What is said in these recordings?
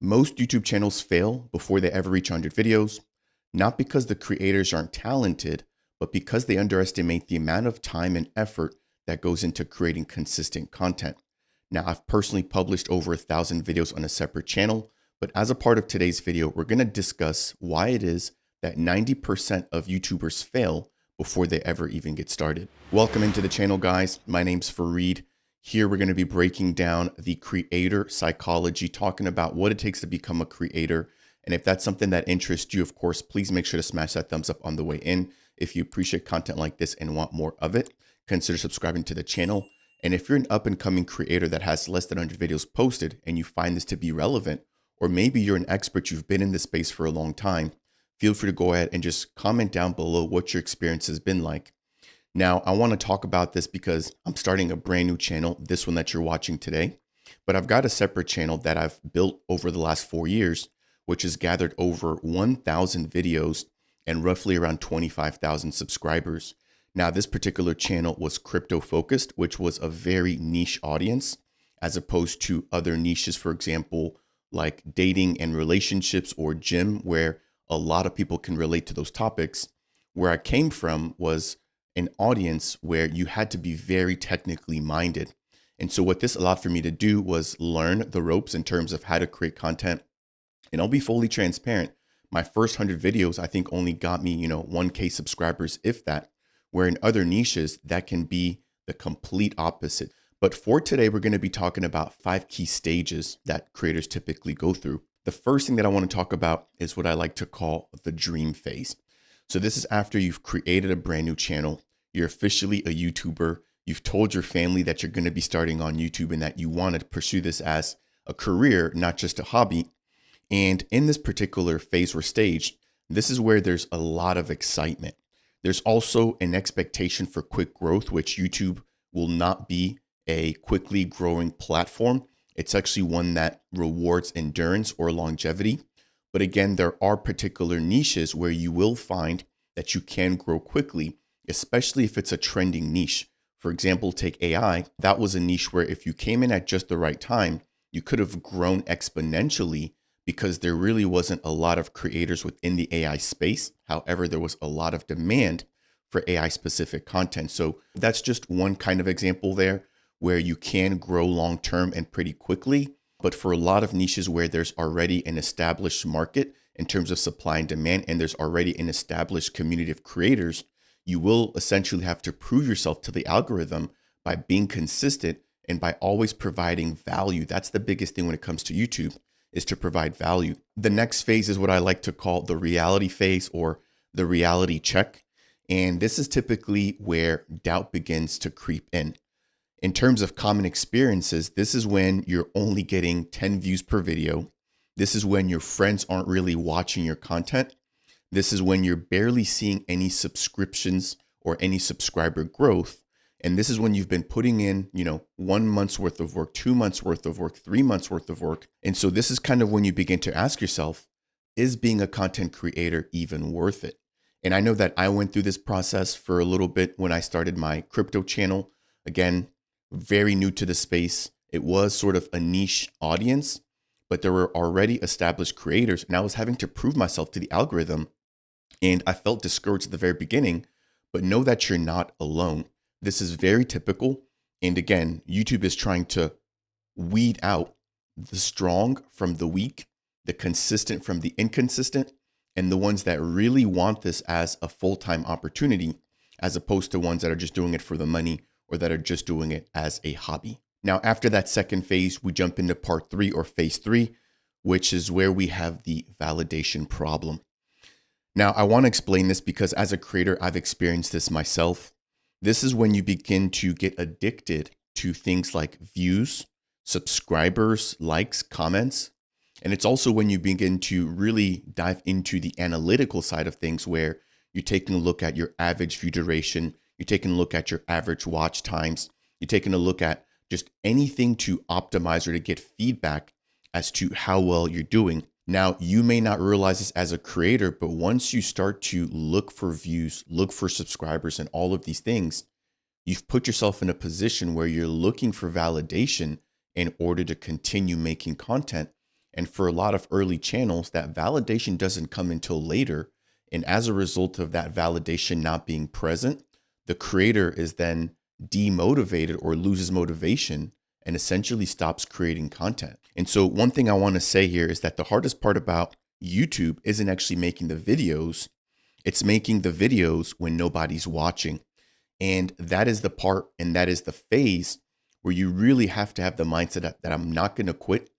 Most YouTube channels fail before they ever reach 100 videos, not because the creators aren't talented, but because they underestimate the amount of time and effort that goes into creating consistent content. Now, I've personally published over 1,000 videos on a separate channel, but as a part of today's video, we're going to discuss why it is that 90% of YouTubers fail before they ever even get started. Welcome into the channel, guys. My name's Fareed. Here we're going to be breaking down the creator psychology, talking about what it takes to become a creator. And if that's something that interests you, of course, please make sure to smash that thumbs up on the way in. If you appreciate content like this and want more of it, consider subscribing to the channel. And if you're an up and coming creator that has less than 100 videos posted and you find this to be relevant, or maybe you're an expert, you've been in this space for a long time, feel free to go ahead and just comment down below what your experience has been like. Now, I want to talk about this because I'm starting a brand new channel, this one that you're watching today, but I've got a separate channel that I've built over the last 4 years, which has gathered over 1,000 videos and roughly around 25,000 subscribers. Now, this particular channel was crypto focused, which was a very niche audience, as opposed to other niches, for example, like dating and relationships or gym, where a lot of people can relate to those topics. Where I came from was an audience where you had to be very technically minded. And so what this allowed for me to do was learn the ropes in terms of how to create content. And I'll be fully transparent. My first 100 videos, I think only got me, 1K subscribers, if that, where in other niches, that can be the complete opposite. But for today, we're going to be talking about 5 key stages that creators typically go through. The first thing that I want to talk about is what I like to call the dream phase. So this is after you've created a brand new channel, you're officially a YouTuber, you've told your family that you're going to be starting on YouTube and that you want to pursue this as a career, not just a hobby. And in this particular phase or stage, this is where there's a lot of excitement. There's also an expectation for quick growth, which YouTube will not be a quickly growing platform. It's actually one that rewards endurance or longevity. But again, there are particular niches where you will find that you can grow quickly, especially if it's a trending niche. For example, take AI. That was a niche where if you came in at just the right time, you could have grown exponentially because there really wasn't a lot of creators within the AI space. However, there was a lot of demand for AI specific content. So that's just one kind of example there where you can grow long term and pretty quickly. But for a lot of niches where there's already an established market in terms of supply and demand, and there's already an established community of creators, you will essentially have to prove yourself to the algorithm by being consistent and by always providing value. That's the biggest thing when it comes to YouTube, is to provide value. The next phase is what I like to call the reality phase or the reality check. And this is typically where doubt begins to creep in. In terms of common experiences, this is when you're only getting 10 views per video. This is when your friends aren't really watching your content. This is when you're barely seeing any subscriptions or any subscriber growth. And this is when you've been putting in, 1 month's worth of work, 2 months worth of work, 3 months worth of work. And so this is kind of when you begin to ask yourself, is being a content creator even worth it? And I know that I went through this process for a little bit when I started my crypto channel. Again, very new to the space. It was sort of a niche audience, but there were already established creators and I was having to prove myself to the algorithm. And I felt discouraged at the very beginning, but know that you're not alone. This is very typical. And again, YouTube is trying to weed out the strong from the weak, the consistent from the inconsistent, and the ones that really want this as a full-time opportunity, as opposed to ones that are just doing it for the money or that are just doing it as a hobby. Now, after that second phase, we jump into part 3 or phase 3, which is where we have the validation problem. Now, I want to explain this because as a creator, I've experienced this myself. This is when you begin to get addicted to things like views, subscribers, likes, comments. And it's also when you begin to really dive into the analytical side of things where you're taking a look at your average view duration, you're taking a look at your average watch times, you're taking a look at just anything to optimize or to get feedback as to how well you're doing. Now, you may not realize this as a creator, but once you start to look for views, look for subscribers and all of these things, you've put yourself in a position where you're looking for validation in order to continue making content. And for a lot of early channels, that validation doesn't come until later. And as a result of that validation not being present, the creator is then demotivated or loses motivation and essentially stops creating content. And so, one thing I want to say here is that the hardest part about YouTube isn't actually making the videos, it's making the videos when nobody's watching. And that is the part and that is the phase where you really have to have the mindset that I'm not going to quit,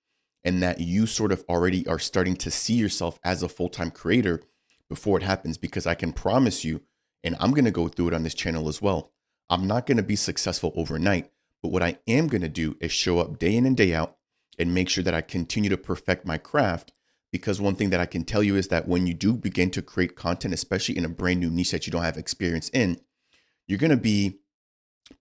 and that you sort of already are starting to see yourself as a full-time creator before it happens. Because I can promise you, and I'm going to go through it on this channel as well, I'm not going to be successful overnight. But what I am going to do is show up day in and day out and make sure that I continue to perfect my craft. Because one thing that I can tell you is that when you do begin to create content, especially in a brand new niche that you don't have experience in, you're going to be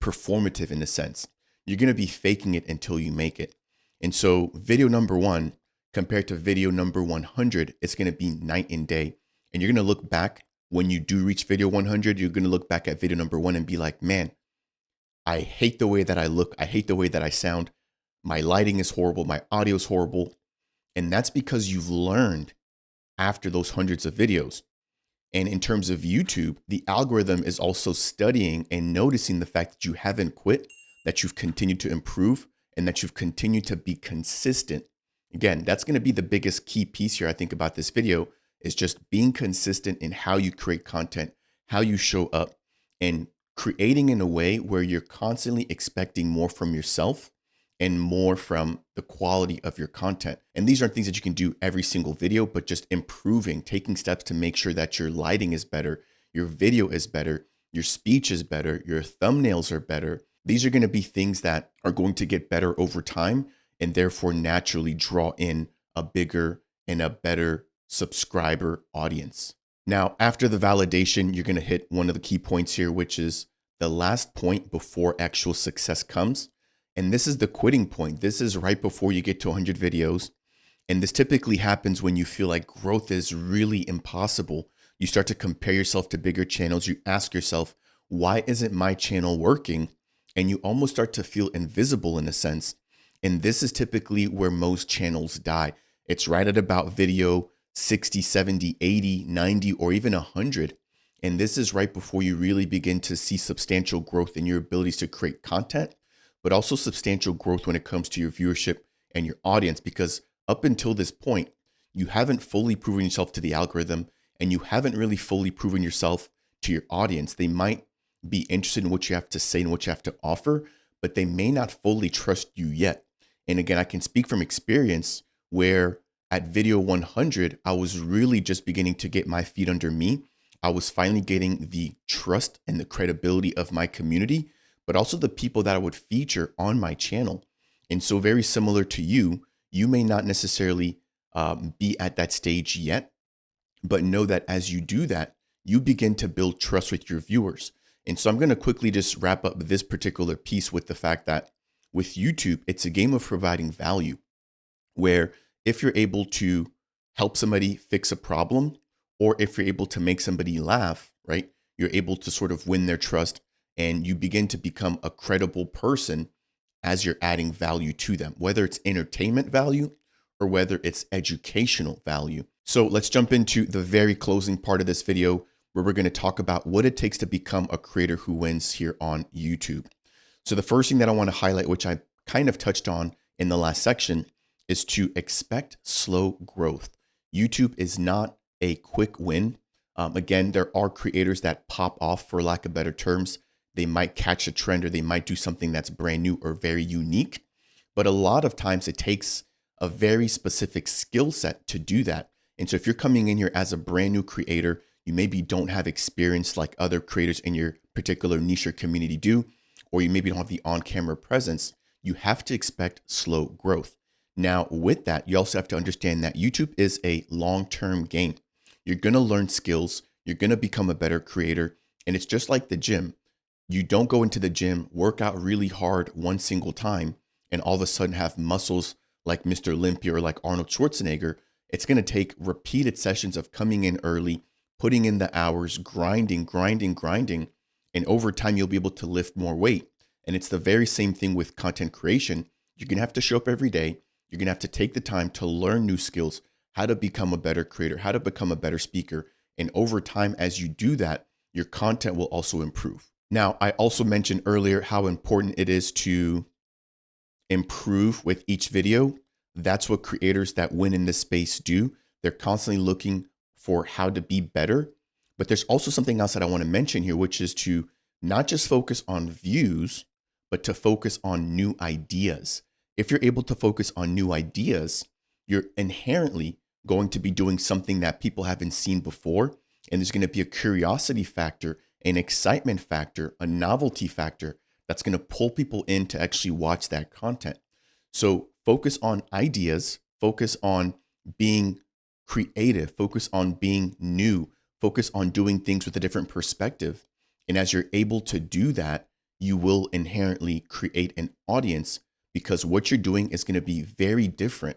performative in a sense. You're going to be faking it until you make it. And so video number 1 compared to video number 100, it's going to be night and day. And you're going to look back when you do reach video 100, you're going to look back at video number 1 and be like, man, I hate the way that I look. I hate the way that I sound. My lighting is horrible. My audio is horrible. And that's because you've learned after those hundreds of videos. And in terms of YouTube, the algorithm is also studying and noticing the fact that you haven't quit, that you've continued to improve, and that you've continued to be consistent. Again, that's going to be the biggest key piece here, I think, about this video, is just being consistent in how you create content, how you show up, and creating in a way where you're constantly expecting more from yourself and more from the quality of your content. And these aren't things that you can do every single video, but just improving, taking steps to make sure that your lighting is better, your video is better, your speech is better, your thumbnails are better. These are going to be things that are going to get better over time and therefore naturally draw in a bigger and a better subscriber audience. Now, after the validation, you're going to hit one of the key points here, which is the last point before actual success comes. And this is the quitting point. This is right before you get to 100 videos. And this typically happens when you feel like growth is really impossible. You start to compare yourself to bigger channels. You ask yourself, why isn't my channel working? And you almost start to feel invisible in a sense. And this is typically where most channels die. It's right at about video 60, 70, 80, 90, or even 100. And this is right before you really begin to see substantial growth in your abilities to create content, but also substantial growth when it comes to your viewership and your audience. Because up until this point, you haven't fully proven yourself to the algorithm, and you haven't really fully proven yourself to your audience. They might be interested in what you have to say and what you have to offer, but they may not fully trust you yet. And again, I can speak from experience where at video 100, I was really just beginning to get my feet under me. I was finally getting the trust and the credibility of my community, but also the people that I would feature on my channel. And so very similar to you, you may not necessarily be at that stage yet, but know that as you do that, you begin to build trust with your viewers. And so I'm going to quickly just wrap up this particular piece with the fact that with YouTube, it's a game of providing value, where if you're able to help somebody fix a problem, or if you're able to make somebody laugh, right, you're able to sort of win their trust, and you begin to become a credible person as you're adding value to them, whether it's entertainment value or whether it's educational value. So let's jump into the very closing part of this video, where we're going to talk about what it takes to become a creator who wins here on YouTube. So the first thing that I want to highlight, which I kind of touched on in the last section, is to expect slow growth. YouTube is not a quick win. Again, there are creators that pop off, for lack of better terms. They might catch a trend, or they might do something that's brand new or very unique. But a lot of times it takes a very specific skill set to do that. And so if you're coming in here as a brand new creator, you maybe don't have experience like other creators in your particular niche or community do, or you maybe don't have the on-camera presence, you have to expect slow growth. Now, with that, you also have to understand that YouTube is a long-term game. You're going to learn skills. You're going to become a better creator. And it's just like the gym. You don't go into the gym, work out really hard one single time, and all of a sudden have muscles like Mr. Olympia or like Arnold Schwarzenegger. It's going to take repeated sessions of coming in early, putting in the hours, grinding. And over time, you'll be able to lift more weight. And it's the very same thing with content creation. You're going to have to show up every day. You're going to have to take the time to learn new skills, how to become a better creator, how to become a better speaker. And over time, as you do that, your content will also improve. Now, I also mentioned earlier how important it is to improve with each video. That's what creators that win in this space do. They're constantly looking for how to be better. But there's also something else that I want to mention here, which is to not just focus on views, but to focus on new ideas. If you're able to focus on new ideas, you're inherently going to be doing something that people haven't seen before. And there's going to be a curiosity factor, an excitement factor, a novelty factor that's going to pull people in to actually watch that content. So focus on ideas, focus on being creative, focus on being new, focus on doing things with a different perspective. And as you're able to do that, you will inherently create an audience, because what you're doing is going to be very different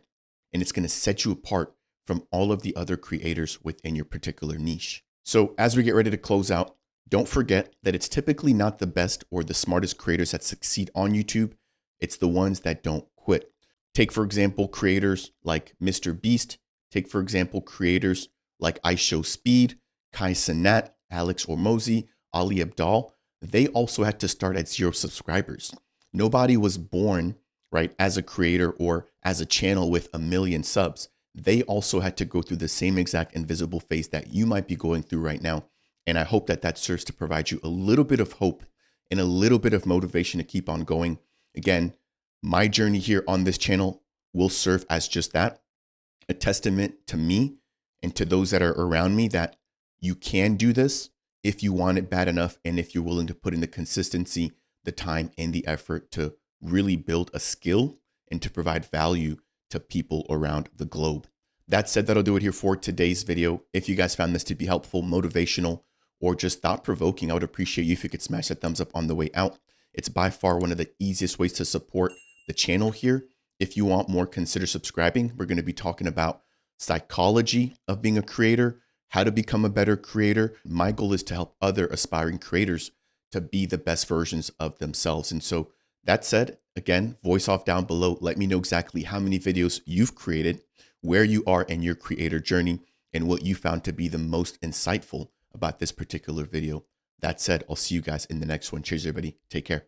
and it's going to set you apart from all of the other creators within your particular niche. So as we get ready to close out, don't forget that it's typically not the best or the smartest creators that succeed on YouTube. It's the ones that don't quit. Take, for example, creators like Mr. Beast. Take, for example, creators like I Show Speed, Kai Cenat, Alex Hormozi, Ali Abdal. They also had to start at 0 subscribers. Nobody was born, right, as a creator or as a channel with 1 million subs. They also had to go through the same exact invisible phase that you might be going through right now. And I hope that that serves to provide you a little bit of hope and a little bit of motivation to keep on going. Again, my journey here on this channel will serve as just that, a testament to me and to those that are around me that you can do this if you want it bad enough and if you're willing to put in the consistency, the time, and the effort to really build a skill and to provide value to people around the globe. That said, that'll do it here for today's video. If you guys found this to be helpful, motivational, or just thought-provoking, I would appreciate you if you could smash that thumbs up on the way out. It's by far one of the easiest ways to support the channel here. If you want more, consider subscribing. We're going to be talking about psychology of being a creator, how to become a better creator. My goal is to help other aspiring creators to be the best versions of themselves. And so that said, again, voice off down below. Let me know exactly how many videos you've created, where you are in your creator journey, and what you found to be the most insightful about this particular video. That said, I'll see you guys in the next one. Cheers, everybody. Take care.